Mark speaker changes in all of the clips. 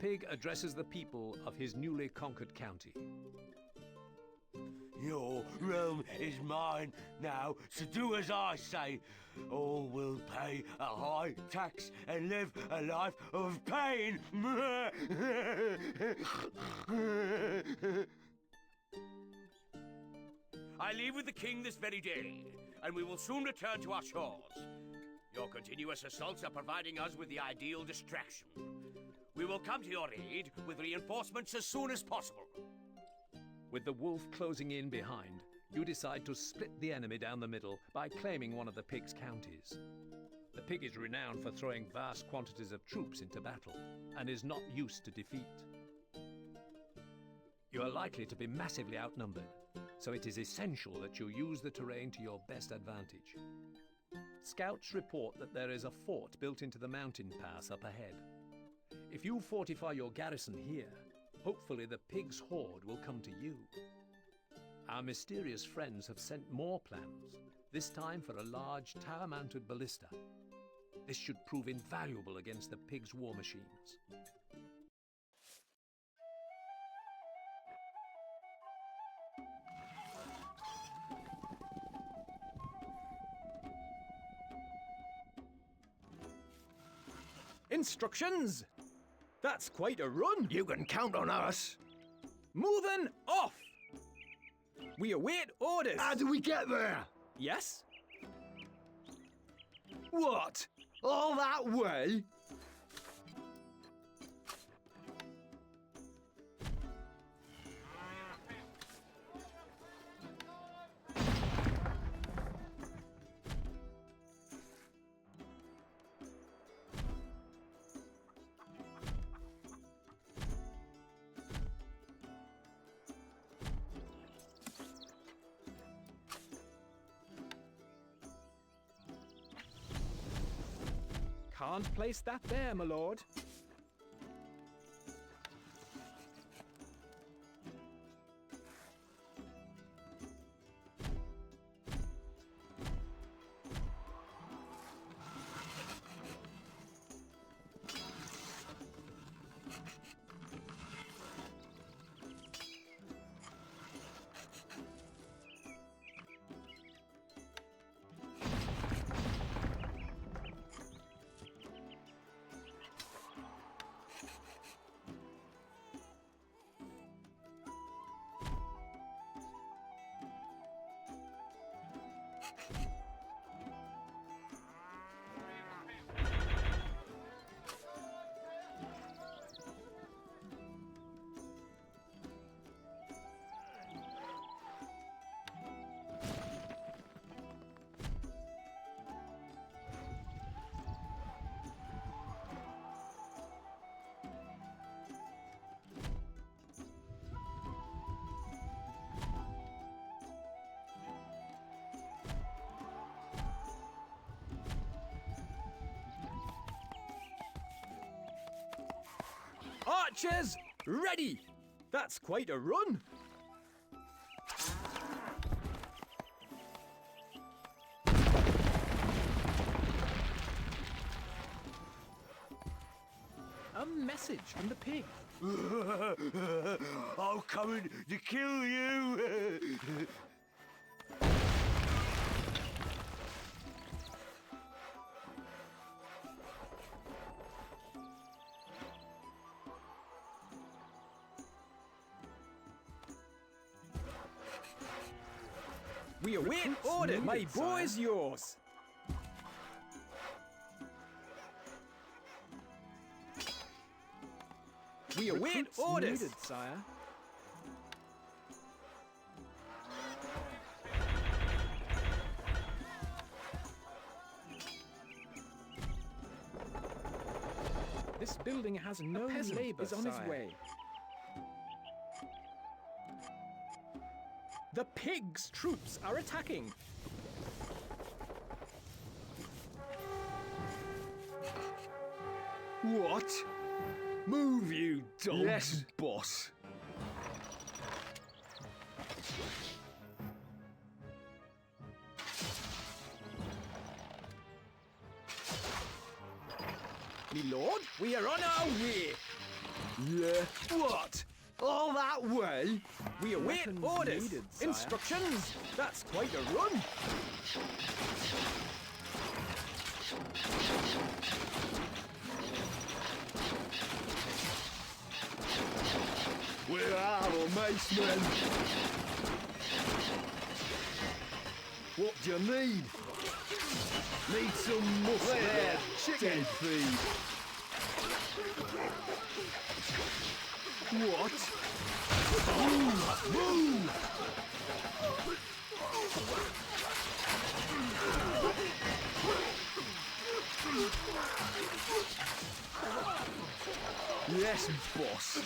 Speaker 1: pig addresses the people of his newly conquered county.
Speaker 2: Your realm is mine now, so do as I say. All will pay a high tax and live a life of pain. I leave with the king this very day, and we will soon return to our shores. Your continuous assaults are providing us with the ideal distraction. We will come to your aid with reinforcements as soon as possible.
Speaker 1: With the wolf closing in behind, you decide to split the enemy down the middle by claiming one of the pig's counties. The pig is renowned for throwing vast quantities of troops into battle and is not used to defeat. You are likely to be massively outnumbered, so it is essential that you use the terrain to your best advantage. Scouts report that there is a fort built into the mountain pass up ahead. If you fortify your garrison here, hopefully the pig's horde will come to you. Our mysterious friends have sent more plans, this time for a large tower-mounted ballista. This should prove invaluable against the pig's war machines.
Speaker 3: Instructions! That's quite a run!
Speaker 2: You can count on us.
Speaker 3: Moving off! We await orders!
Speaker 2: How do we get there?
Speaker 3: Yes?
Speaker 2: What? All that way?
Speaker 3: Can't place that there, my lord. Archers, ready! That's quite a run! A message from the pig.
Speaker 2: I'm coming to kill you!
Speaker 3: We await orders. My boy's yours. We await orders, needed, sire. This building has no labor, is on his way. The pig's troops are attacking.
Speaker 2: What? Move, you dogs!
Speaker 3: Yes, boss. My lord, we are on our way.
Speaker 4: Yeah. What? All that way?
Speaker 3: We await
Speaker 5: Weapons
Speaker 3: orders.
Speaker 5: needed, sire.
Speaker 3: Instructions. That's quite a run.
Speaker 4: Where are the macemen? What do you need? Need some muscle there. Chicken feed. What? Move! Move! Yes, boss.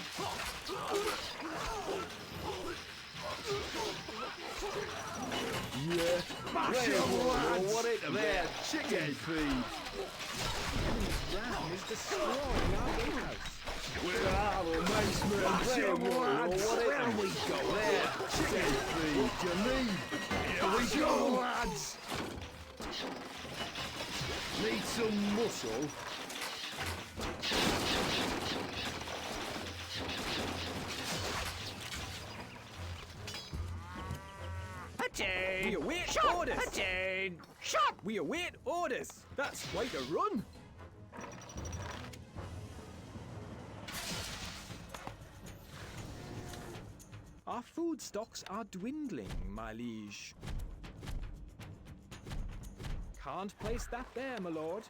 Speaker 4: Yeah. Mash him, lads! What it there? Chicken feed.
Speaker 3: Ram is destroying our gatehouse.
Speaker 4: Where are the macemen?
Speaker 3: Mash
Speaker 4: There,
Speaker 3: him,
Speaker 4: warrior,
Speaker 3: lads!
Speaker 4: what it
Speaker 3: Where we go?
Speaker 4: there? Chicken feed. What do you need? Here we go, lads! Need some muscle?
Speaker 3: We await orders.
Speaker 2: Shot!
Speaker 3: We await orders. That's quite a run. Our food stocks are dwindling, my liege. Can't place that there, my lord.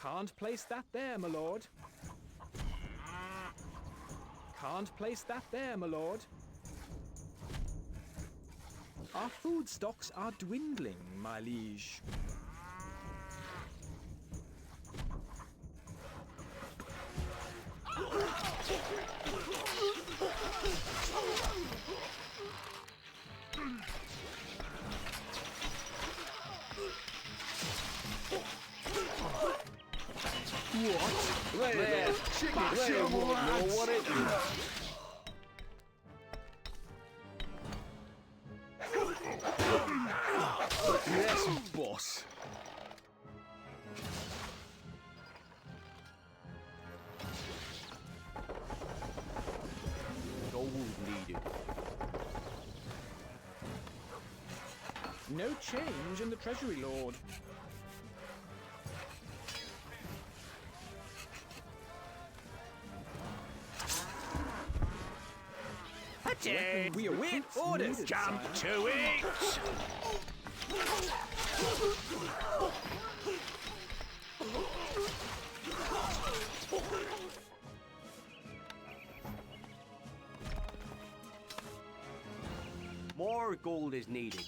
Speaker 3: Can't place that there, my lord. Can't place that there, my lord. Our food stocks are dwindling, my liege.
Speaker 4: What? There. Chicken feed. What it Yes, boss.
Speaker 2: Gold needed.
Speaker 3: No change in the treasury, lord. We await orders.
Speaker 5: needed,
Speaker 2: Jump
Speaker 5: sire.
Speaker 2: to it! More gold is needed.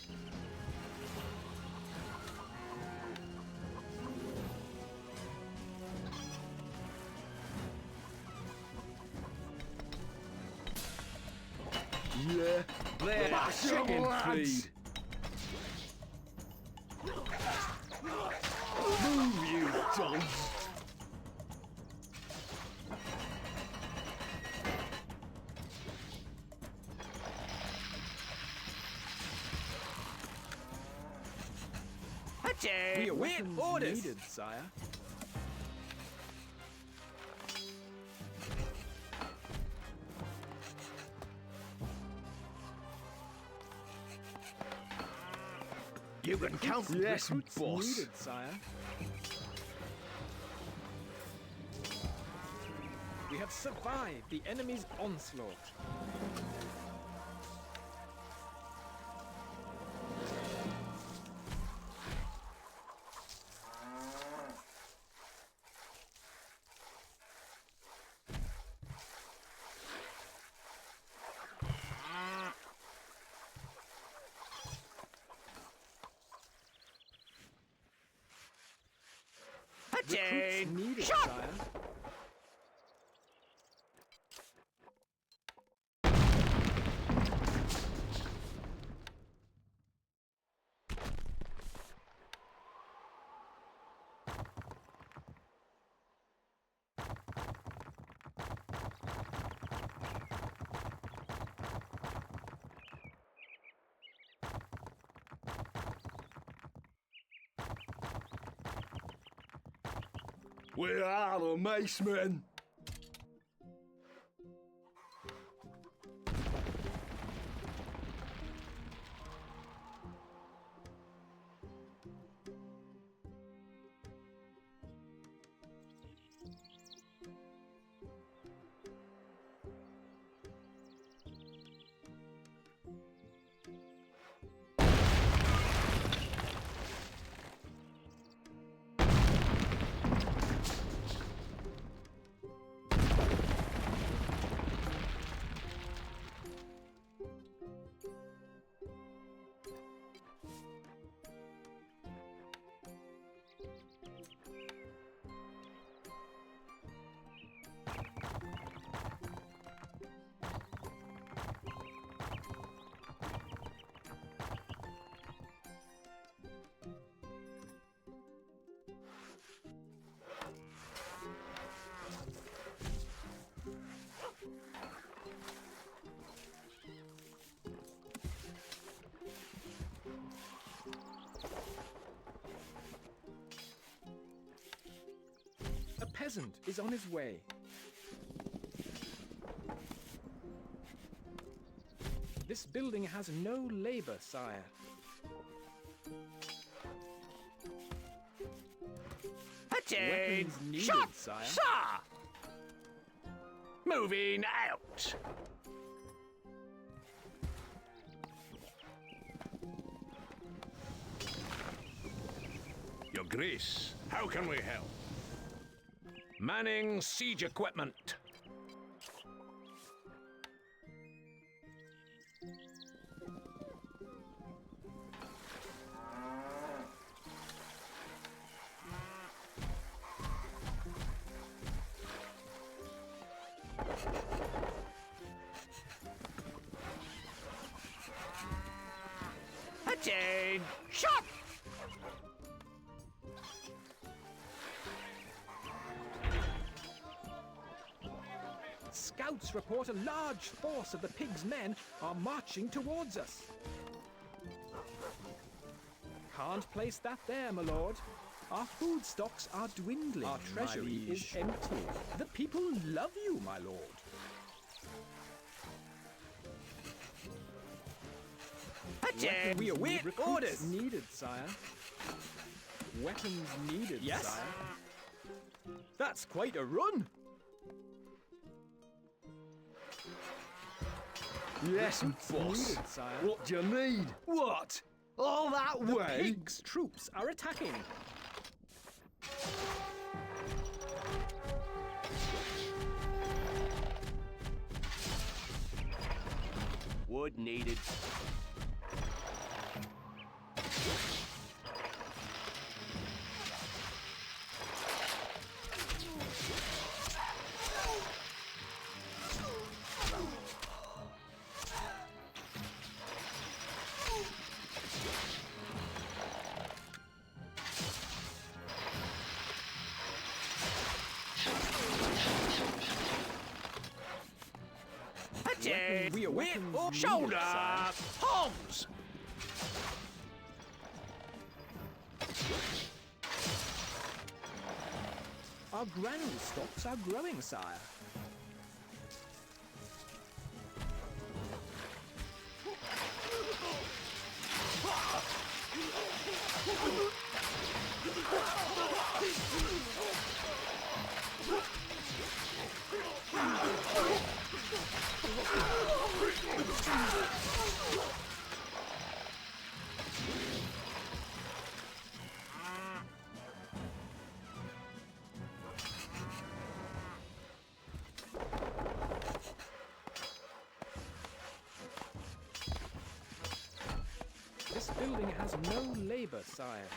Speaker 4: Yeah. There.
Speaker 2: Mash 'em,
Speaker 4: Chicken
Speaker 2: lads.
Speaker 4: feed. Move, you dogs.
Speaker 3: We await
Speaker 5: Weapons
Speaker 3: orders.
Speaker 5: needed, sire.
Speaker 2: You can count.
Speaker 4: Yes,
Speaker 5: Recruits
Speaker 4: boss.
Speaker 5: needed, sire.
Speaker 3: We have survived the enemy's onslaught.
Speaker 5: Recruits needed, sire.
Speaker 4: Where are the macemen?
Speaker 3: A peasant is on his way. This building has no labor, sire. Weapons needed,
Speaker 5: Shot,
Speaker 3: sire.
Speaker 5: sir! Moving out!
Speaker 1: Your Grace, how can we help? Manning siege equipment.
Speaker 5: Attain! Shot!
Speaker 3: Scouts report a large force of the pigs' men are marching towards us. Can't place that there, my lord. Our food stocks are dwindling. Our treasury is empty. The people love you, my lord.
Speaker 5: Attain!
Speaker 3: We await
Speaker 5: Recruits
Speaker 3: orders. Needed, sire. Weapons needed,
Speaker 5: Yes?
Speaker 3: sire. That's quite a run.
Speaker 4: Yes, boss.
Speaker 3: Needed, sire.
Speaker 4: What do you need? What? All that
Speaker 3: The
Speaker 4: way?
Speaker 3: pigs' troops are attacking.
Speaker 2: Wood needed.
Speaker 5: Attain!
Speaker 3: We are weapons needed,
Speaker 5: Shoulder!
Speaker 3: sire.
Speaker 5: Homs!
Speaker 3: Our granule stocks are growing, sire. This building has no labor, sire.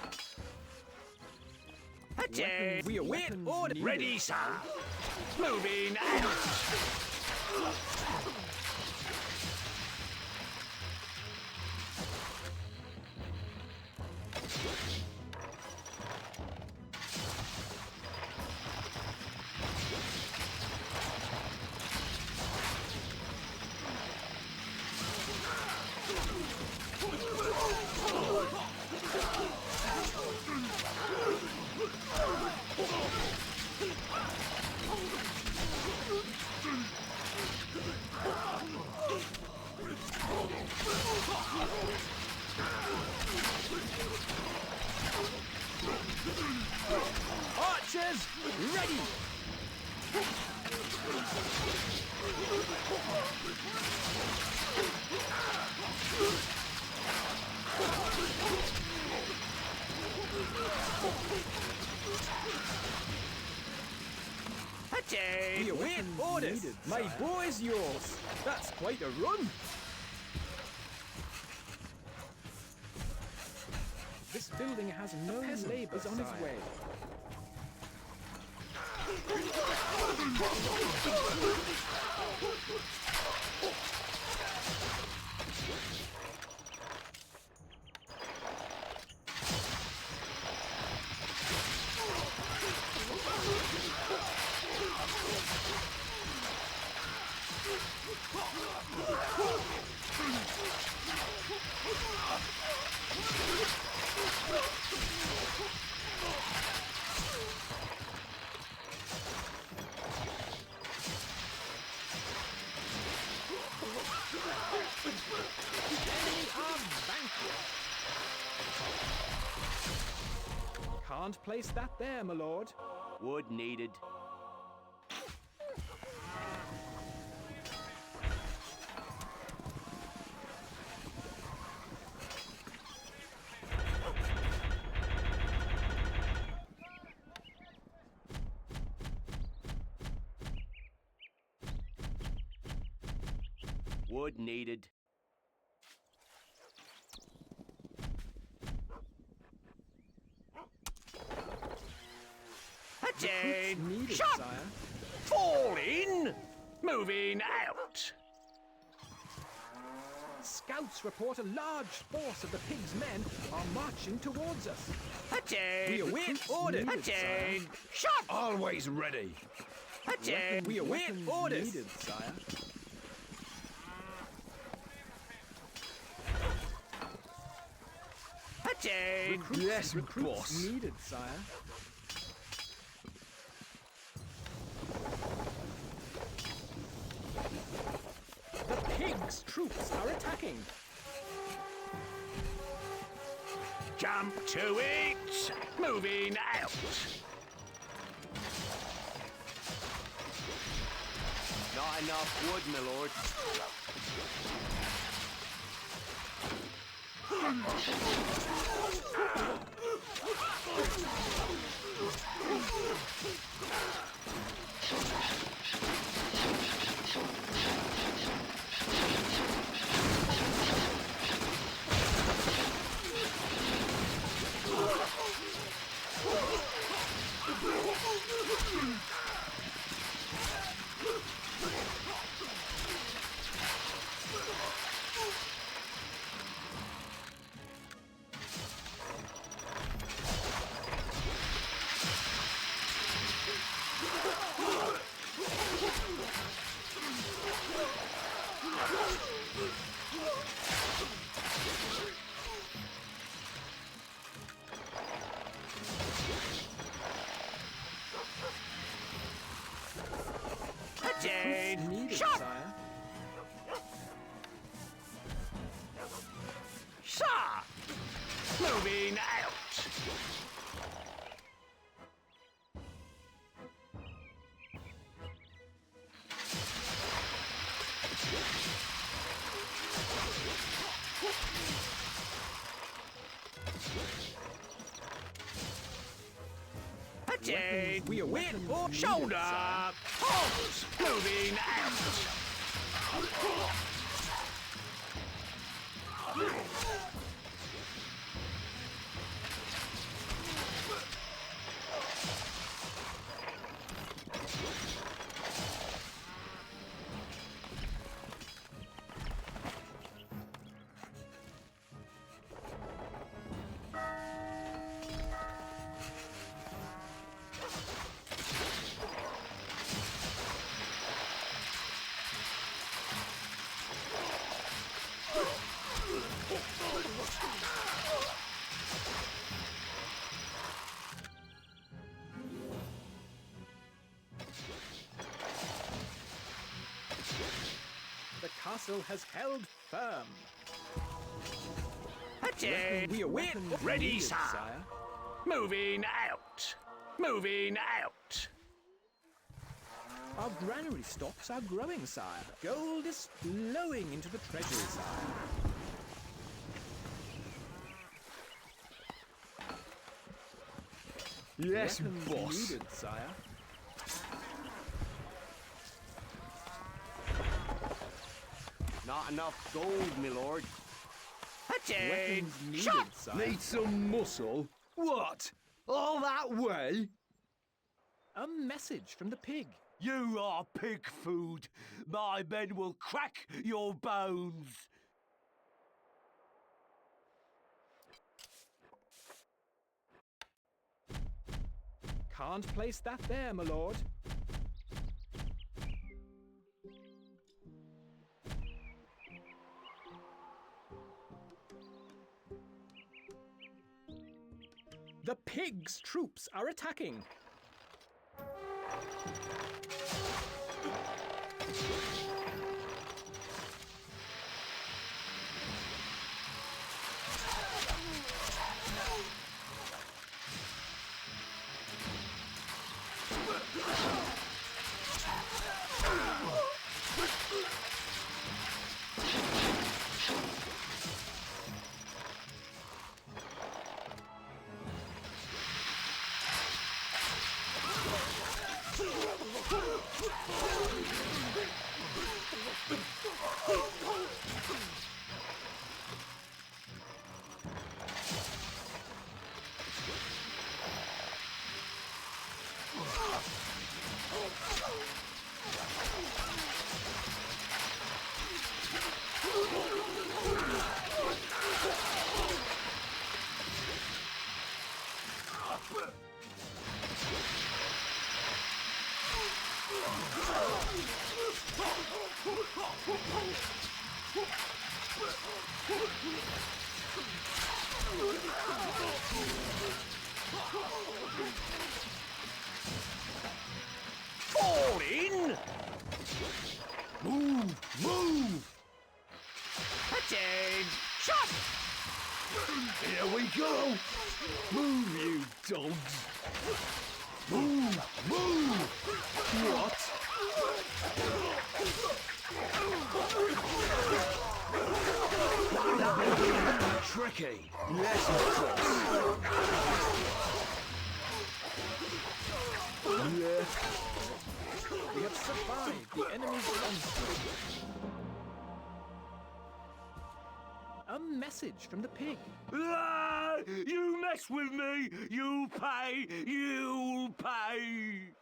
Speaker 5: Attain!
Speaker 3: We await
Speaker 5: Weapons
Speaker 3: order.
Speaker 5: needed. Ready, sir! Moving out! Attain.
Speaker 3: We await orders. My boy's yours. That's quite a run. This building has no labourers on his way. Can't place that there, my lord.
Speaker 2: Wood needed. Wood needed.
Speaker 5: Attain.
Speaker 3: Needed,
Speaker 5: Shot.
Speaker 3: sire.
Speaker 5: Fall in. Moving out.
Speaker 3: Scouts report a large force of the pig's men are marching towards us.
Speaker 5: Attain.
Speaker 3: We await orders.
Speaker 5: Attain. Shot.
Speaker 4: Always ready.
Speaker 5: Attain.
Speaker 3: We await orders.
Speaker 6: Needed, sire.
Speaker 5: Attain.
Speaker 4: Yes,
Speaker 6: Recruits
Speaker 4: boss.
Speaker 6: needed, sire.
Speaker 3: The pigs' troops are attacking.
Speaker 5: Jump to it. Moving out.
Speaker 2: Not enough wood, my lord.
Speaker 5: Attain.
Speaker 6: Needed,
Speaker 5: Shot.
Speaker 6: sire.
Speaker 5: Sir. Moving out. Attain.
Speaker 3: We await orders.
Speaker 5: Shoulder. Halt. Moving out.
Speaker 3: The castle has held firm.
Speaker 5: Attain.
Speaker 3: We await
Speaker 5: Ready,
Speaker 6: Needed,
Speaker 5: sir.
Speaker 6: sire.
Speaker 5: Moving out. Moving out.
Speaker 3: Our granary stocks are growing, sire. Gold is flowing into the treasury, sire.
Speaker 4: Yes,
Speaker 3: Weapons
Speaker 4: boss.
Speaker 3: needed, sire.
Speaker 2: Not enough gold, my lord.
Speaker 3: Weapons needed,
Speaker 5: Shot!
Speaker 3: sire.
Speaker 4: Need some muscle? What? All that way?
Speaker 3: A message from the pig.
Speaker 2: You are pig food. My men will crack your bones.
Speaker 3: Can't place that there, my lord. The pig's troops are attacking.
Speaker 5: Fall in!
Speaker 4: Move! Move!
Speaker 5: Attain! Shot!
Speaker 4: Here we go! Move, you dogs! Move! Move! What? Tricky! Yes, boss! Yeah.
Speaker 3: We have survived the enemy's onslaught. A message from the pig.
Speaker 2: Ah, you mess with me, you pay, you'll pay.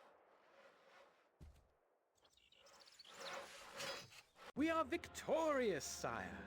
Speaker 3: We are victorious, sire.